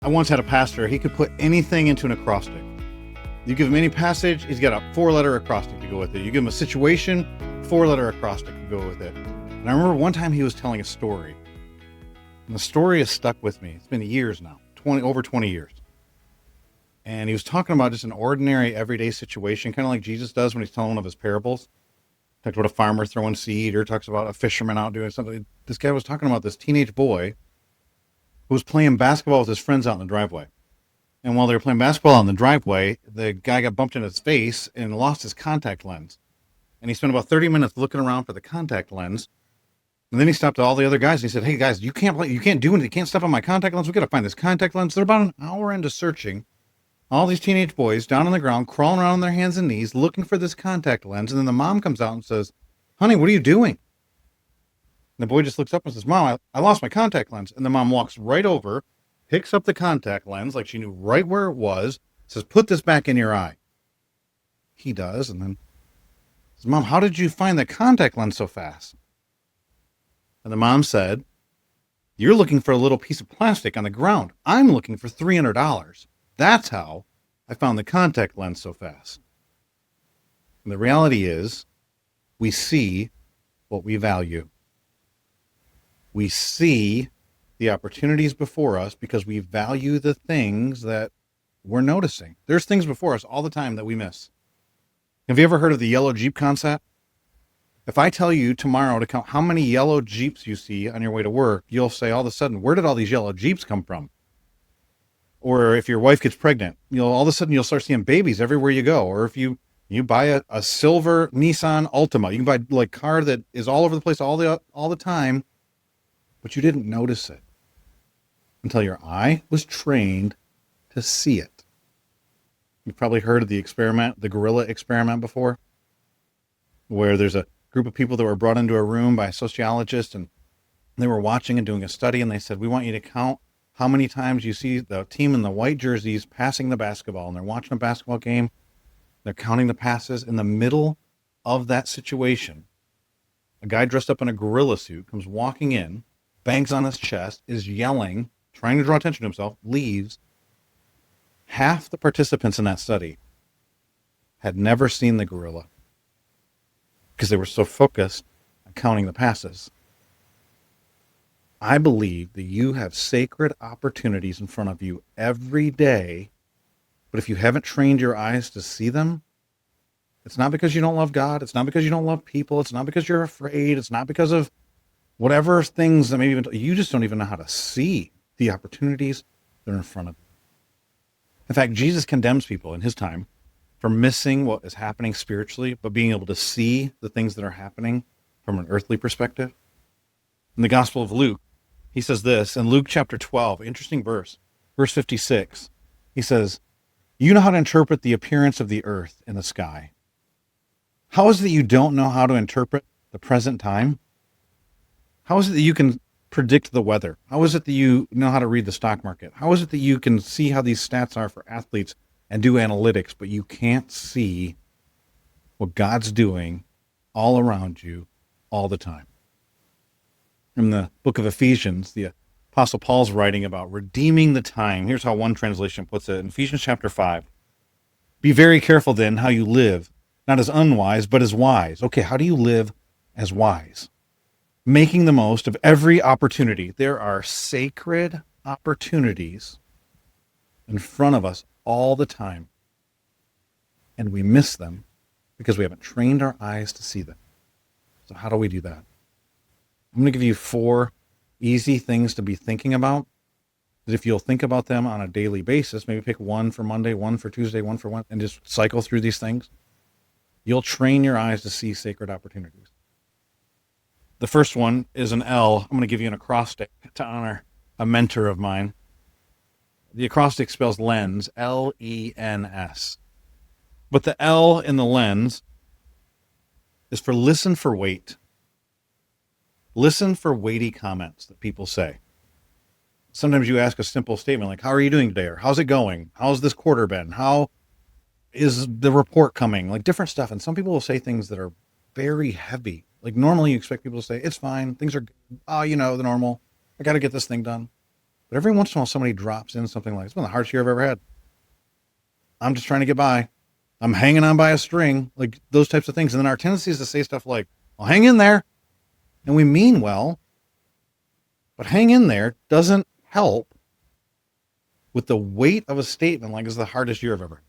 I once had a pastor, he could put anything into an acrostic. You give him any passage, he's got a 4-letter acrostic to go with it. You give him a situation, 4-letter acrostic to go with it. And I remember one time he was telling a story. And the story has stuck with me. It's been years now, over 20 years. And he was talking about just an ordinary, everyday situation, kind of like Jesus does when he's telling one of his parables. Talks about a farmer throwing seed, or talks about a fisherman out doing something. This guy was talking about this teenage boy who was playing basketball with his friends out in the driveway. And while they were playing basketball out in the driveway, the guy got bumped in his face and lost his contact lens. And he spent about 30 minutes looking around for the contact lens. And then he stopped to all the other guys and he said, "Hey guys, you can't do anything. You can't step on my contact lens. We got to find this contact lens." They're about an hour into searching. All these teenage boys down on the ground, crawling around on their hands and knees, looking for this contact lens. And then the mom comes out and says, "Honey, what are you doing?" And the boy just looks up and says, "Mom, I lost my contact lens." And the mom walks right over, picks up the contact lens like she knew right where it was, says, "Put this back in your eye." He does, and then says, "Mom, how did you find the contact lens so fast?" And the mom said, "You're looking for a little piece of plastic on the ground. I'm looking for $300. That's how I found the contact lens so fast." And the reality is, we see what we value. We see the opportunities before us because we value the things that we're noticing. There's things before us all the time that we miss. Have you ever heard of the yellow Jeep concept? If I tell you tomorrow to count how many yellow Jeeps you see on your way to work, you'll say all of a sudden, "Where did all these yellow Jeeps come from?" Or if your wife gets pregnant, all of a sudden you'll start seeing babies everywhere you go. Or if you buy a silver Nissan Altima, you can buy like car that is all over the place all the time, but you didn't notice it until your eye was trained to see it. You've probably heard of the gorilla experiment before, where there's a group of people that were brought into a room by a sociologist, and they were watching and doing a study, and they said, "We want you to count how many times you see the team in the white jerseys passing the basketball." And they're watching a basketball game. They're counting the passes. In the middle of that situation, a guy dressed up in a gorilla suit comes walking in, bangs on his chest, is yelling, trying to draw attention to himself, leaves. Half the participants in that study had never seen the gorilla because they were so focused on counting the passes. I believe that you have sacred opportunities in front of you every day, but if you haven't trained your eyes to see them, it's not because you don't love God. It's not because you don't love people. It's not because you're afraid. It's not because of whatever things that maybe you just don't even know how to see the opportunities that are in front of you. In fact, Jesus condemns people in his time for missing what is happening spiritually, but being able to see the things that are happening from an earthly perspective. In the Gospel of Luke, he says this in Luke chapter 12, interesting verse 56. He says, "You know how to interpret the appearance of the earth and the sky. How is it that you don't know how to interpret the present time? How is it that you can predict the weather? How is it that you know how to read the stock market? How is it that you can see how these stats are for athletes and do analytics, but you can't see what God's doing all around you all the time?" In the book of Ephesians, the Apostle Paul's writing about redeeming the time. Here's how one translation puts it in Ephesians chapter 5. "Be very careful then how you live, not as unwise, but as wise." Okay, how do you live as wise? Making the most of every opportunity. There are sacred opportunities in front of us all the time, and we miss them because we haven't trained our eyes to see them. So how do we do that? I'm going to give you 4 easy things to be thinking about, that if you'll think about them on a daily basis, maybe pick one for Monday, one for Tuesday, one for Wednesday, and just cycle through these things, you'll train your eyes to see sacred opportunities. The first one is an L. I'm going to give you an acrostic to honor a mentor of mine. The acrostic spells lens, L-E-N-S. But the L in the lens is for listen for weight. Listen for weighty comments that people say. Sometimes you ask a simple statement like, "How are you doing today?" Or "How's it going? How's this quarter been? How is the report coming?" Like different stuff. And some people will say things that are very heavy. Like normally you expect people to say, "It's fine. Things are good. Oh, the normal. I got to get this thing done." But every once in a while, somebody drops in something like, it's been the hardest year I've ever had. I'm just trying to get by. I'm hanging on by a string, like those types of things. And then our tendency is to say stuff like, well, hang in there. And we mean well, but hang in there doesn't help with the weight of a statement like it's the hardest year I've ever.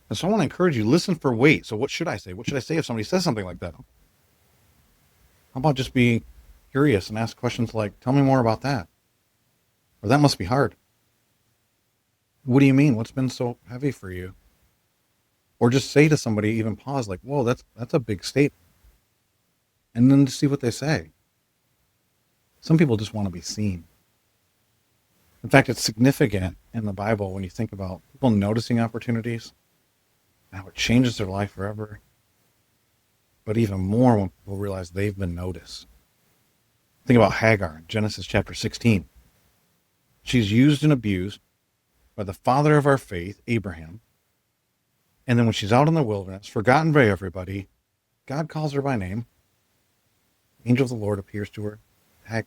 And so I want to encourage you, listen for weight. So what should I say? What should I say if somebody says something like that? How about just being curious and ask questions like, tell me more about that. Or that must be hard. What do you mean? What's been so heavy for you? Or just say to somebody, even pause, like, whoa, that's a big statement. And then see what they say. Some people just want to be seen. In fact, it's significant in the Bible when you think about people noticing opportunities, and how it changes their life forever. But even more when people realize they've been noticed. Think about Hagar in Genesis chapter 16. She's used and abused by the father of our faith, Abraham. And then when she's out in the wilderness, forgotten by everybody, God calls her by name. Angel of the Lord appears to her. Hagar,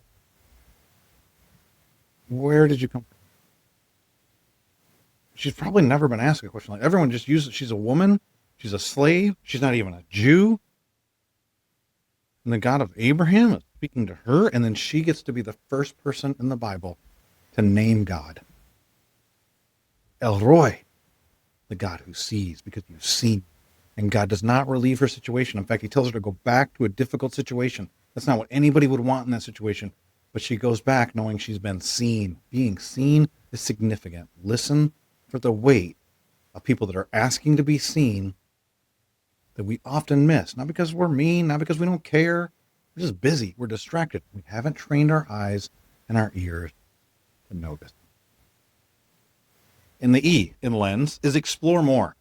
where did you come from? She's probably never been asked a question like everyone just uses. She's a woman. She's a slave. She's not even a Jew. And the God of Abraham is speaking to her, and then she gets to be the first person in the Bible to name God. El Roy, the God who sees, because you've seen. And God does not relieve her situation. In fact, he tells her to go back to a difficult situation. That's not what anybody would want in that situation. But she goes back knowing she's been seen. Being seen is significant. Listen for the weight of people that are asking to be seen that we often miss. Not because we're mean, not because we don't care. We're just busy. We're distracted. We haven't trained our eyes and our ears to notice. And the E in lens is explore more.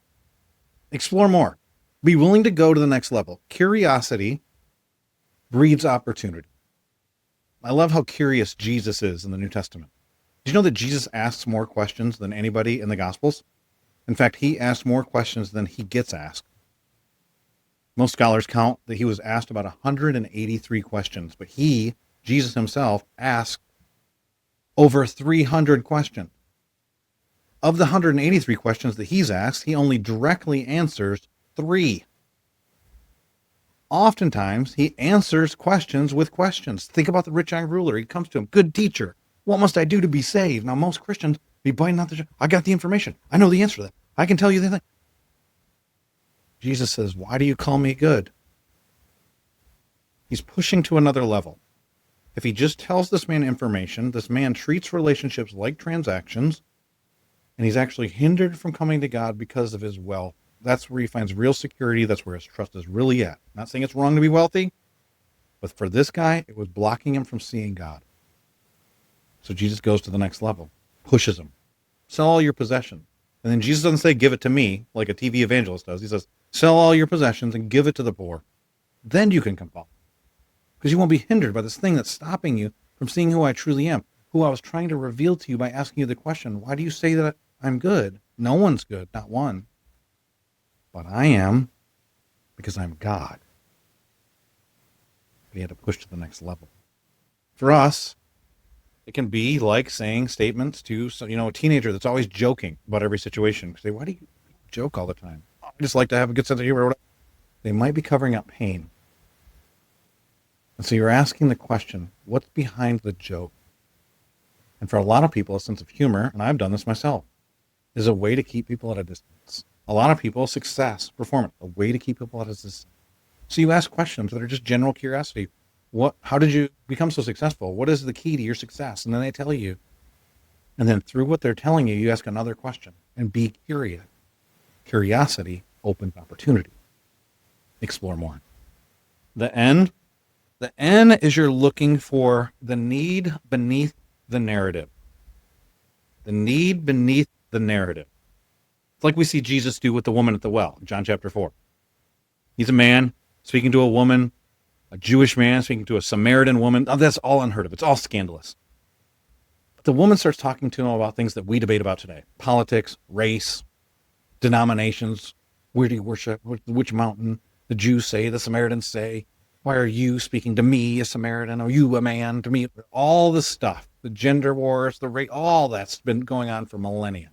Explore more. Be willing to go to the next level. Curiosity breeds opportunity. I love how curious Jesus is in the New Testament. Did you know that Jesus asks more questions than anybody in the Gospels? In fact, he asks more questions than he gets asked. Most scholars count that he was asked about 183 questions, but he, Jesus himself, asked over 300 questions. Of the 183 questions that he's asked, he only directly answers 3. Oftentimes, he answers questions with questions. Think about the rich young ruler. He comes to him, good teacher, what must I do to be saved? Now, most Christians be biting out I got the information. I know the answer to that. I can tell you the thing. Jesus says, why do you call me good? He's pushing to another level. If he just tells this man information, this man treats relationships like transactions, and he's actually hindered from coming to God because of his wealth. That's where he finds real security. That's where his trust is really at. Not saying it's wrong to be wealthy, but for this guy, it was blocking him from seeing God. So Jesus goes to the next level, pushes him. Sell all your possessions. And then Jesus doesn't say, give it to me, like a TV evangelist does. He says, sell all your possessions and give it to the poor. Then you can come follow. Because you won't be hindered by this thing that's stopping you from seeing who I truly am, who I was trying to reveal to you by asking you the question, why do you say that I'm good? No one's good, not one. But I am, because I'm God. But he had to push to the next level. For us, it can be like saying statements to a teenager that's always joking about every situation. Say, why do you joke all the time? I just like to have a good sense of humor. They might be covering up pain. And so you're asking the question, what's behind the joke? And for a lot of people, a sense of humor, and I've done this myself, is a way to keep people at a distance. A lot of people, success, performance, a way to keep people at a distance. So you ask questions that are just general curiosity. How did you become so successful? What is the key to your success? And then they tell you. And then through what they're telling you, you ask another question and be curious. Curiosity opens opportunity. Explore more. The N is you're looking for the need beneath the narrative. The need beneath the narrative. It's like we see Jesus do with the woman at the well, John chapter 4. He's a man speaking to a woman, a Jewish man speaking to a Samaritan woman. Oh, that's all unheard of. It's all scandalous. But the woman starts talking to him about things that we debate about today. Politics, race, denominations. Where do you worship? Which mountain? The Jews say, the Samaritans say. Why are you speaking to me, a Samaritan? Are you a man? To me, all this stuff. the gender wars, the rate, all that's been going on for millennia.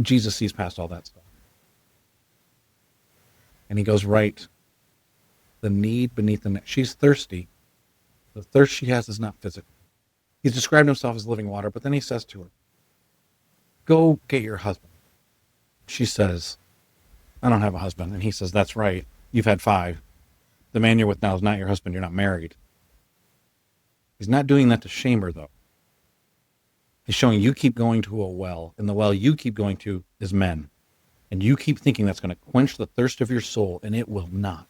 Jesus sees past all that stuff. And he goes right. The need beneath the net. She's thirsty. The thirst she has is not physical. He's described himself as living water, but then he says to her, go get your husband. She says, I don't have a husband. And he says, that's right. You've had 5. The man you're with now is not your husband. You're not married. He's not doing that to shame her, though. He's showing you keep going to a well, and the well you keep going to is men. And you keep thinking that's going to quench the thirst of your soul, and it will not.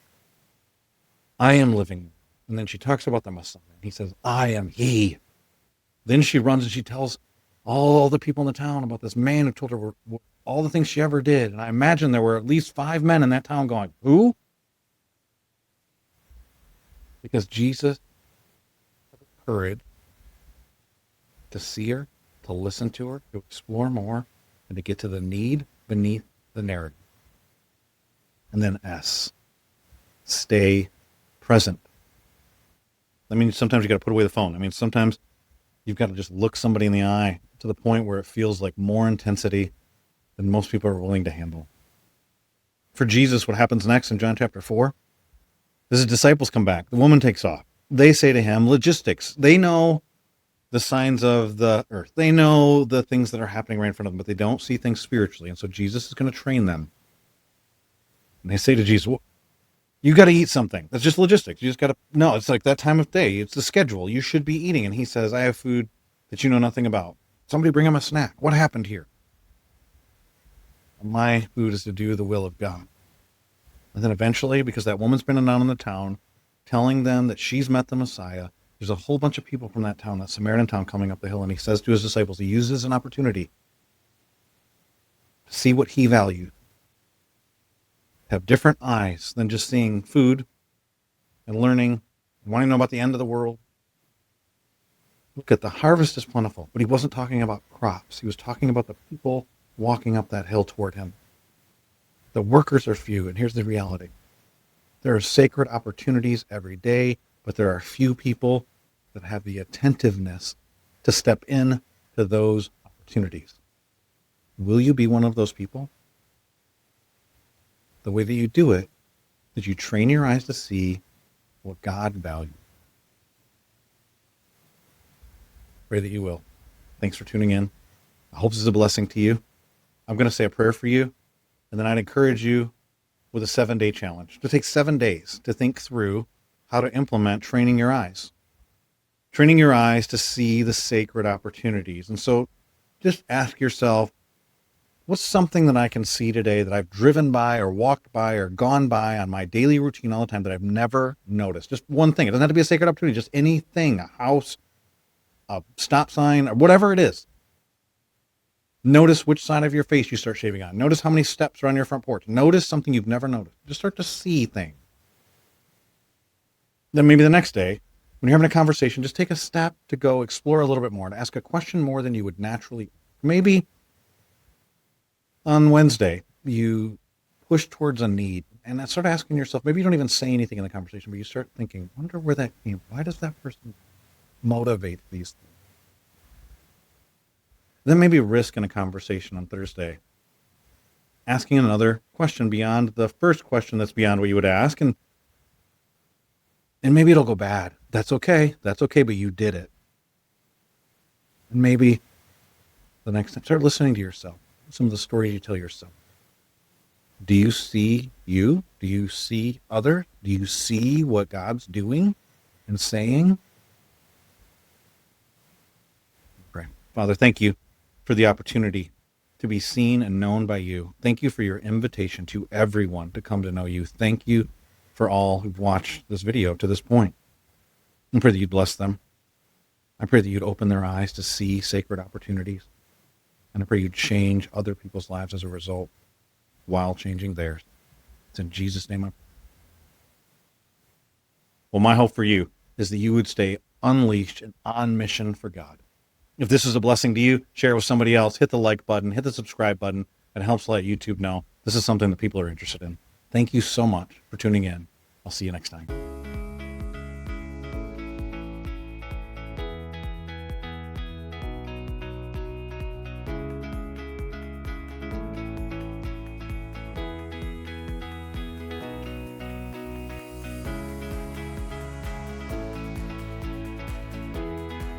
I am living. And then she talks about the Messiah. And he says, I am he. Then she runs and she tells all the people in the town about this man who told her all the things she ever did. And I imagine there were at least 5 men in that town going, who? Because Jesus had the courage to see her, to listen to her, to explore more, and to get to the need beneath the narrative. And then S, stay present. I mean, sometimes you got to put away the phone. I mean, sometimes you've got to just look somebody in the eye to the point where it feels like more intensity than most people are willing to handle. For Jesus, what happens next in John chapter 4 is his disciples come back. The woman takes off. They say to him, logistics. They know the signs of the earth. They know the things that are happening right in front of them, but they don't see things spiritually. And so Jesus is going to train them. And they say to Jesus, well, you got to eat something. That's just logistics. You just got to, no, it's like that time of day. It's the schedule. You should be eating. And he says, I have food that you know nothing about. Somebody bring him a snack. What happened here? My food is to do the will of God. And then eventually, because that woman's been around in the town, telling them that she's met the Messiah, there's a whole bunch of people from that town, that Samaritan town, coming up the hill. And he says to his disciples, he uses an opportunity to see what he valued. Have different eyes than just seeing food and learning and wanting to know about the end of the world. Look, at the harvest is plentiful, but he wasn't talking about crops. He was talking about the people walking up that hill toward him. The workers are few, and here's the reality. There are sacred opportunities every day, but there are few people that have the attentiveness to step in to those opportunities. Will you be one of those people? The way that you do it is you train your eyes to see what God values. Pray that you will. Thanks for tuning in. I hope this is a blessing to you. I'm going to say a prayer for you, and then I'd encourage you with a 7-day challenge to take 7 days to think through how to implement training your eyes. Training your eyes to see the sacred opportunities. And so just ask yourself, what's something that I can see today that I've driven by or walked by or gone by on my daily routine all the time that I've never noticed? Just one thing. It doesn't have to be a sacred opportunity. Just anything, a house, a stop sign, or whatever it is. Notice which side of your face you start shaving on. Notice how many steps are on your front porch. Notice something you've never noticed. Just start to see things. Then maybe the next day, when you're having a conversation, just take a step to go explore a little bit more, to ask a question more than you would naturally. Maybe on Wednesday, you push towards a need and start asking yourself, maybe you don't even say anything in the conversation, but you start thinking, I wonder where that came from. Why does that person motivate these things? Then maybe risk in a conversation on Thursday, asking another question beyond the first question that's beyond what you would ask. And maybe it'll go bad. That's okay. That's okay, but you did it. And maybe the next time, start listening to yourself. Some of the stories you tell yourself. Do you see you? Do you see others? Do you see what God's doing and saying? Pray. Father, thank you for the opportunity to be seen and known by you. Thank you for your invitation to everyone to come to know you. Thank you for all who've watched this video to this point. I pray that you'd bless them. I pray that you'd open their eyes to see sacred opportunities. And I pray you'd change other people's lives as a result while changing theirs. It's in Jesus' name I pray. Well, my hope for you is that you would stay unleashed and on mission for God. If this is a blessing to you, share it with somebody else. Hit the like button. Hit the subscribe button. It helps let YouTube know this is something that people are interested in. Thank you so much for tuning in. I'll see you next time.